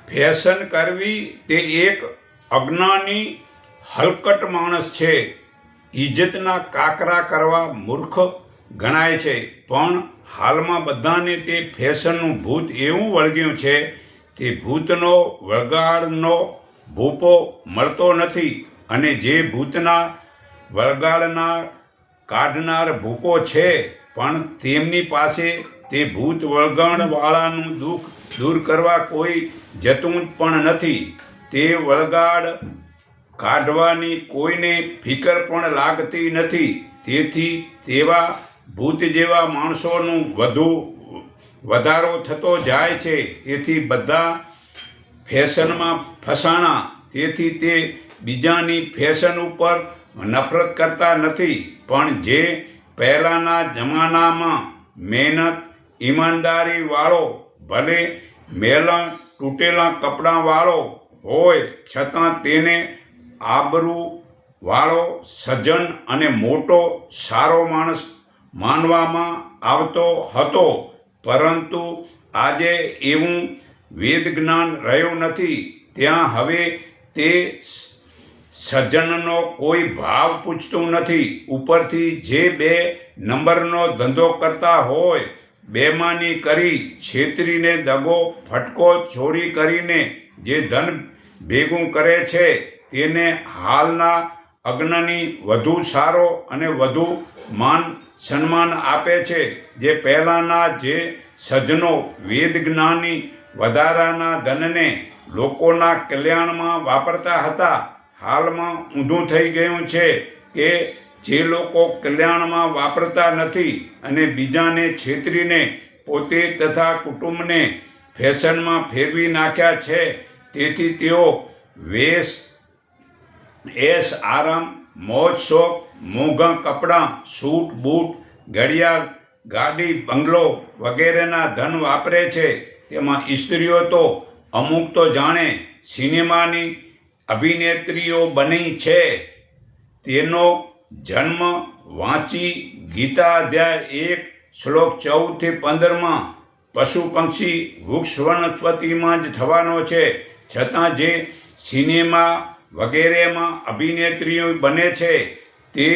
Fashion કરવી તે એક અજ્ઞાની હલકટ માણસ છે. ઇજ્જતના કાકરા કરવા મૂર્ખ ગણાય છે. પણ હાલમાં બધાને તે ફેશનનું ભૂત એવું વળગ્યું છે તે ભૂતનો વળગાડનો ભૂપો મળતો નથી. અને જે ભૂતના વળગાડના કાઢનાર ભૂપો છે પણ તેમની પાસે તે ભૂત વળગાડવાળાનું દુઃખ દૂર કરવા કોઈ જતું પણ નથી. તે વળગાડ કાઢવાની કોઈને ફિકર પણ લાગતી નથી. તેથી તેવા ભૂત જેવા માણસોનું વધારો થતો જાય છે. તેથી બધા ફેશનમાં ફસાણા. તેથી તે બીજાની ફેશન ઉપર નફરત કરતા નથી, પણ જે પહેલાંના જમાનામાં મહેનત ઈમાનદારીવાળો, ભલે મેલા તૂટેલા કપડાંવાળો હોય છતાં તેને આબરૂવાળો, સજ્જન અને મોટો સારો માણસ માનવામાં આવતો હતો. પરંતુ આજે એવું વેદ જ્ઞાન રહ્યું નથી. ત્યાં હવે તે સજ્જનનો કોઈ ભાવ પૂછતું નથી. ઉપરથી જે 2 નંબરનો ધંધો કરતા હોય, બેમાની કરી, છેતરીને, દગો ફટકો ચોરી કરીને જે ધન ભેગું કરે છે તેને હાલના અજ્ઞાની વધુ સારો અને વધુ માન સન્માન આપે છે. જે પહેલાંના જે સજ્જનો વેદ જ્ઞાની વધારાના ધનને લોકોના કલ્યાણમાં વાપરતા હતા, હાલમાં ઊંધું થઈ ગયું છે કે જે લોકો કલ્યાણમાં વાપરતા નથી અને બીજાને છેતરીને પોતે તથા કુટુંબને ફેશનમાં ફેરવી નાખ્યા છે. તેથી તેઓ એશ આરામ, મોજ શોખ, મોંઘા કપડાં, સૂટ બૂટ, ઘડિયાળ, ગાડી, બંગલો વગેરેના ધન વાપરે છે. તેમાં સ્ત્રીઓ તો અમુક તો જાણે સિનેમાની અભિનેત્રીઓ બની છે. તેનો જન્મ વાંચી ગીતા અધ્યાય 1 શ્લોક 14-15માં પશુ પક્ષી વૃક્ષ વનસ્પતિમાં જ થવાનો છે. છતાં જે સિનેમા વગેરેમાં અભિનેત્રીઓ બને છે તે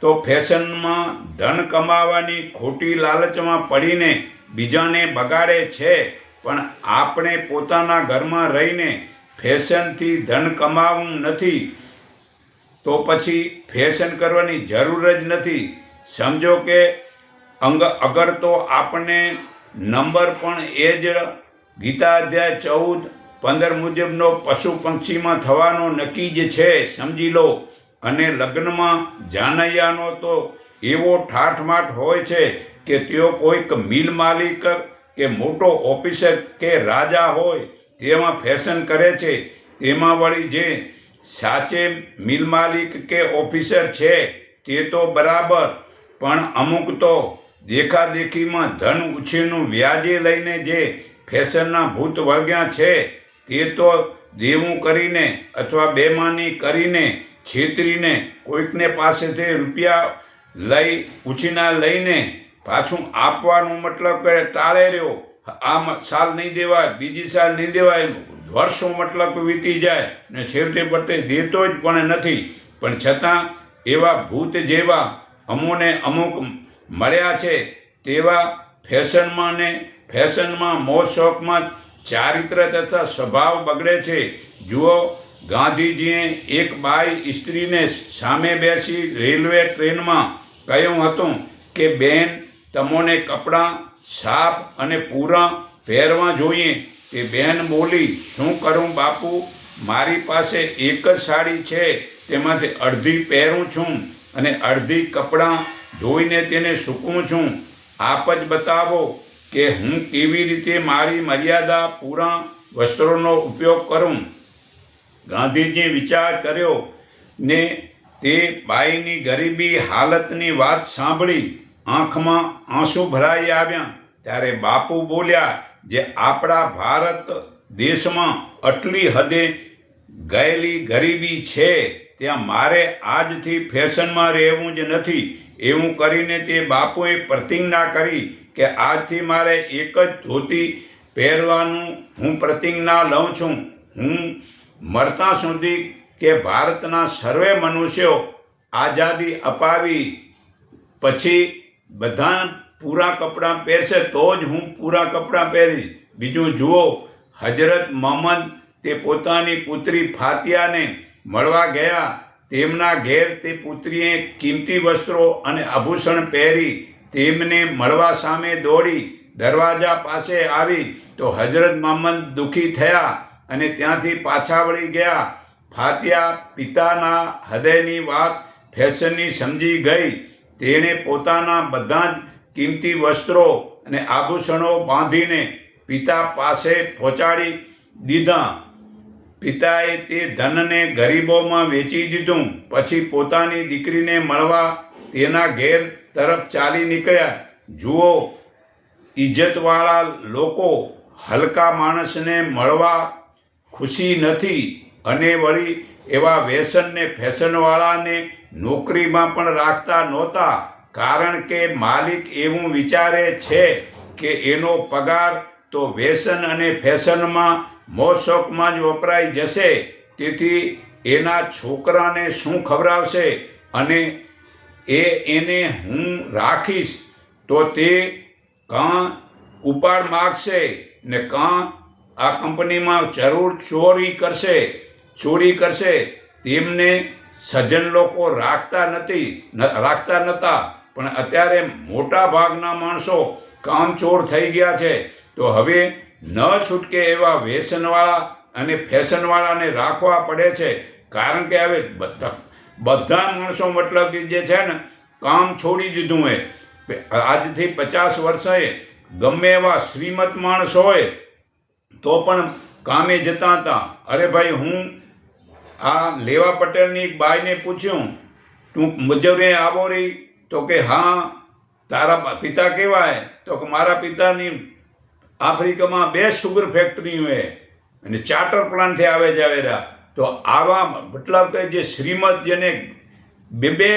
તો ફેશનમાં ધન કમાવાની ખોટી લાલચમાં પડીને બીજાને બગાડે છે. પણ આપણે પોતાના ઘરમાં રહીને ફેશનથી ધન કમાવવું નથી તો પછી ફેશન કરવાની જરૂર જ નથી. સમજો કે અગર તો આપણને નંબર પણ એ જ ગીતા અધ્યાય 14-15 મુજબનો પશુ પક્ષીમાં થવાનો નક્કી જ છે, સમજી લો. અને લગ્નમાં જાનૈયાનો તો એવો ઠાઠમાઠ હોય છે કે તેઓ કોઈક મિલ માલિક કે મોટો ઓફિસર કે રાજા હોય તેમાં ફેશન કરે છે. તેમાં વળી જે સાચે મિલ માલિક કે ઓફિસર છે તે તો બરાબર, પણ અમુક તો દેખાદેખીમાં ધન ઉછીનું વ્યાજે લઈને જે ફેશનના ભૂત વળગ્યા છે તે તો દેવું કરીને અથવા બેમાની કરીને છેતરીને કોઈકને પાસેથી રૂપિયા ઉછીના લઈને પાછું આપવાનું મતલબ કે ટાળે રહ્યો. આ સાલ નહીં દેવાય, બીજી સાલ નહીં દેવાય, વર્ષો મતલબ વીતી જાય ને છેવટે પડતે દેતો જ પણ નથી. પણ છતાં એવા ભૂત જેવા અમુક મળ્યા છે. તેવા ફેશનમાં મોજ શોખમાં ચારિત્ર તથા સ્વભાવ બગડે છે. જુઓ, ગાંધીજીએ એક બાઈ સ્ત્રીને સામે બેસી રેલવે ટ્રેનમાં કહ્યું હતું કે બેન, તમોને કપડાં સાફ અને પૂરા પહેરવા જોઈએ. તે બેન બોલી, શું કરું બાપુ, મારી પાસે એક જ સાડી છે, તેમાંથી અડધી પહેરું છું અને અડધી કપડાં ધોઈને તેને સૂકવું છું. આપ જ બતાવો કે હું કેવી રીતે મારી મર્યાદા પૂરા વસ્ત્રોનો ઉપયોગ કરું. ગાંધીજીએ વિચાર કર્યો ને તે બાઈની ગરીબી હાલતની વાત સાંભળી આંખમાં આંસુ ભરાઈ આવ્યા. ત્યારે બાપુ બોલ્યા, જે આપણા ભારત દેશમાં આટલી હદે ગયેલી ગરીબી છે ત્યાં મારે આજથી ફેશનમાં રહેવું જ નથી. એવું કરીને તે બાપુએ પ્રતિજ્ઞા કરી કે આજથી મારે એક જ ધોતી પહેરવાનું હું પ્રતિજ્ઞા લઉં છું. હું મરતા સુધી કે ભારતના સર્વે મનુષ્યો આઝાદી અપાવી પછી બધા પૂરા કપડાં પહેરશે તો જ હું પૂરા કપડાં પહેરીશ. બીજું જુઓ, હજરત મોહમ્મદ તે પોતાની પુત્રી ફાતિયાને મળવા ગયા. તેમના ઘેર તે પુત્રીએ કિંમતી વસ્ત્રો અને આભૂષણ પહેરી તેમને મળવા સામે દોડી દરવાજા પાસે આવી તો હજરત મોહમ્મદ દુઃખી થયા અને ત્યાંથી પાછા વળી ગયા. ફાતિયા પિતાના હૃદયની વાત ફેશનની સમજી ગઈ. તેણે પોતાના બધા જ કિંમતી વસ્ત્રો અને આભૂષણો બાંધીને પિતા પાસે પહોંચાડી દીધા. પિતાએ તે ધનને ગરીબોમાં વેચી દીધું. પછી પોતાની દીકરીને મળવા તેના ઘેર તરફ ચાલી નીકળ્યા. જુઓ, ઇજ્જતવાળા લોકો હલકા માણસને મળવા ખુશી નથી અને વળી એવા વ્યસનને ફેશનવાળાને નોકરીમાં પણ રાખતા નહોતા. કારણ કે માલિક એવું વિચારે છે કે એનો પગાર તો વ્યસન અને ફેશનમાં મોજ શોખમાં જ વપરાઈ જશે. તેથી એના છોકરાને શું ખવડાવશે અને એને હું રાખીશ તો તે કાં ઉપાડ માગશે ને કાં આ કંપનીમાં જરૂર ચોરી કરશે. તેમને સજ્જન લોકો રાખતા નહોતા, પણ અત્યારે મોટા ભાગના માણસો કામચોર થઈ ગયા છે. તો હવે ન છૂટકે એવા વ્યસનવાળા અને ફેશનવાળાને રાખવા પડે છે. કારણ કે હવે બધા માણસો મતલબ કે જે છે ને કામ છોડી દીધું હોય. આજથી 50 વર્ષે ગમે એવા શ્રીમંત માણસ હોય તો પણ કામે જતા હતા. અરે ભાઈ, હું આ લેવા પટેલની એક બાઈને પૂછ્યું, તું મજૂરી આવો રહી? તો કે હા. તારા પિતા કેવાય? તો કે મારા પિતાની આફ્રિકામાં 2 સુગર ફેક્ટરી હોય અને ચાર્ટર પ્લાન્ટથી આવે જ આવેરા. તો આવા મતલબ કે જે શ્રીમંત જેને 2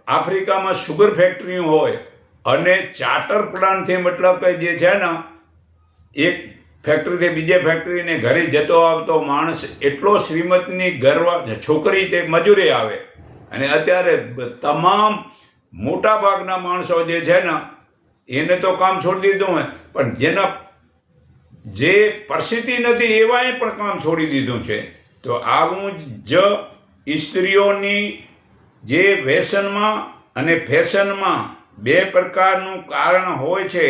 આફ્રિકામાં સુગર ફેક્ટરી હોય અને ચાર્ટર પ્લાન્ટથી મતલબ કે જે છે ને એક ફેક્ટરીથી બીજે ફેક્ટરીને ઘરે જતો આવતો માણસ એટલો શ્રીમંતની છોકરી તે મજૂરી આવે. અને અત્યારે તમામ મોટા ભાગના માણસો જે છે ને એને તો કામ છોડી દીધું હોય, પણ જેના જે પરિસ્થિતિ નથી એવાએ પણ કામ છોડી દીધું છે. તો આવું જ સ્ત્રીઓની જે વ્યસનમાં અને ફેશનમાં 2 પ્રકારનું કારણ હોય છે.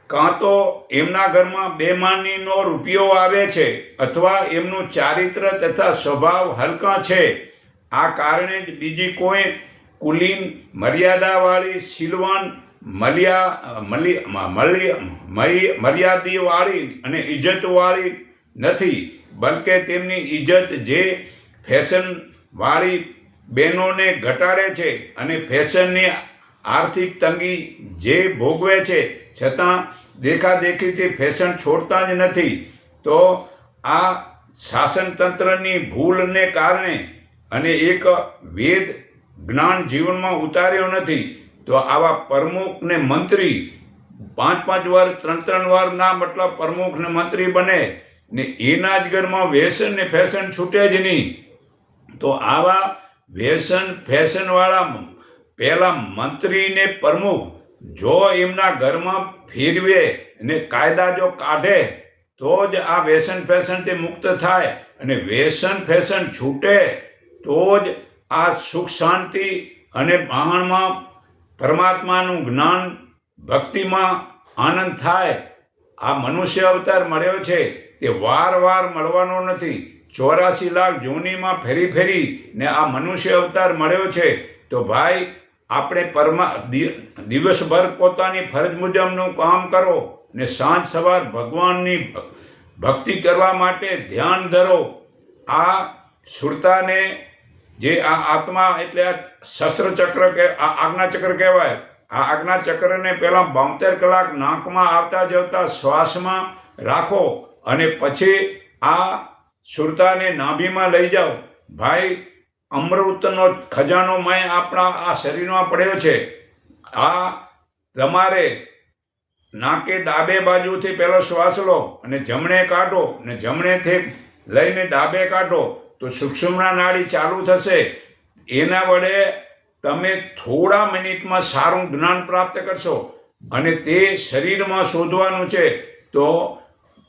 કાં તો એમના ઘરમાં બેમાનીનો રૂપિયો આવે છે અથવા એમનું ચારિત્ર તથા સ્વભાવ હલકા છે. આ કારણે જ બીજી કોઈ કુલીન મર્યાદાવાળી સિલવાન મર્યાદાવાળી અને ઇજ્જતવાળી નથી, બલકે તેમની ઇજ્જત જે ફેશનવાળી બહેનોને ઘટાડે છે અને ફેશનની આર્થિક તંગી જે ભોગવે છે છતાં દેખાદેખીથી ફેશન છોડતા જ નથી. તો આ શાસનતંત્રની ભૂલને કારણે અને એક વેદ જ્ઞાન જીવનમાં ઉતાર્યો નથી. તો આવા પ્રમુખ ને મંત્રી 5-5 વાર 3-3 વાર ના મતલબ પ્રમુખ ને મંત્રી બને ને એના જ ઘરમાં વ્યસન ને ફેશન છૂટે જ નહીં. તો આવા વ્યસન ફેશનવાળા પહેલા મંત્રીને પ્રમુખ જો એમના ઘરમાં ફેરવે ને કાયદા જો કાઢે તો જ આ વ્યસન ફેશનથી મુક્ત થાય. અને વ્યસન ફેશન છૂટે તો જ આ સુખ શાંતિ અને માણમાં પરમાત્માનું જ્ઞાન ભક્તિમાં આનંદ થાય. આ મનુષ્ય અવતાર મળ્યો છે તે વાર મળવાનો નથી. 84 લાખ જૂનીમાં ફેરી ને આ મનુષ્ય અવતાર મળ્યો છે. તો ભાઈ, આપણે દિવસભર પોતાની ફરજ મુજબનું કામ કરો ને સાંજ સવાર ભગવાનની ભક્તિ કરવા માટે ધ્યાન ધરો. આ સુરતાને જે આ આત્મા એટલે આ શસ્ત્રચક્ર કે આ આજ્ઞાચક્ર કહેવાય. આ આજ્ઞાચક્રને પહેલાં 72 કલાક નાકમાં આવતા જતા શ્વાસમાં રાખો અને પછી આ સુરતાને નાભીમાં લઈ જાઓ. ભાઈ, અમૃતનો ખજાનોમય આપણા આ શરીરમાં પડ્યો છે. આ તમારે નાકે ડાબે બાજુથી પેલો શ્વાસ લો અને જમણે કાઢો અને જમણેથી લઈને ડાબે કાઢો તો સુષુમ્ના નાડી ચાલુ થશે. એના વડે તમે થોડા મિનિટમાં સારું જ્ઞાન પ્રાપ્ત કરશો. અને તે શરીરમાં શોધવાનું છે. તો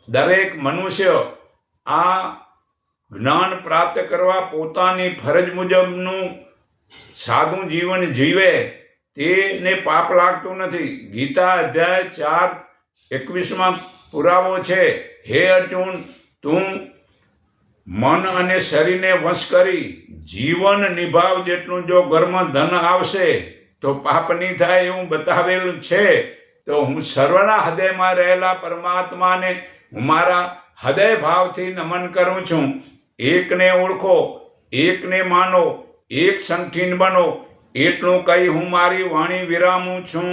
દરેક મનુષ્ય આ જ્ઞાન પ્રાપ્ત કરવા પોતાની ફરજ મુજબનું સાદું જીવન જીવે તેને પાપ લાગતું નથી. ગીતા અધ્યાય 4:21 પુરાવો છે. હે અર્જુન, તું મન અને શરીરને વશ કરી જીવન નિભાવ. જેટલું જો ઘરમાં ધન આવશે તો પાપ નહીં થાય એવું બતાવેલું છે. તો હું સર્વના હૃદયમાં રહેલા પરમાત્માને હું મારા હૃદય ભાવથી નમન કરું છું. એકને ઓળખો, એકને માનો, એક સંઠીન બનો. એટલું કહી હું મારી વાણી વિરામું છું.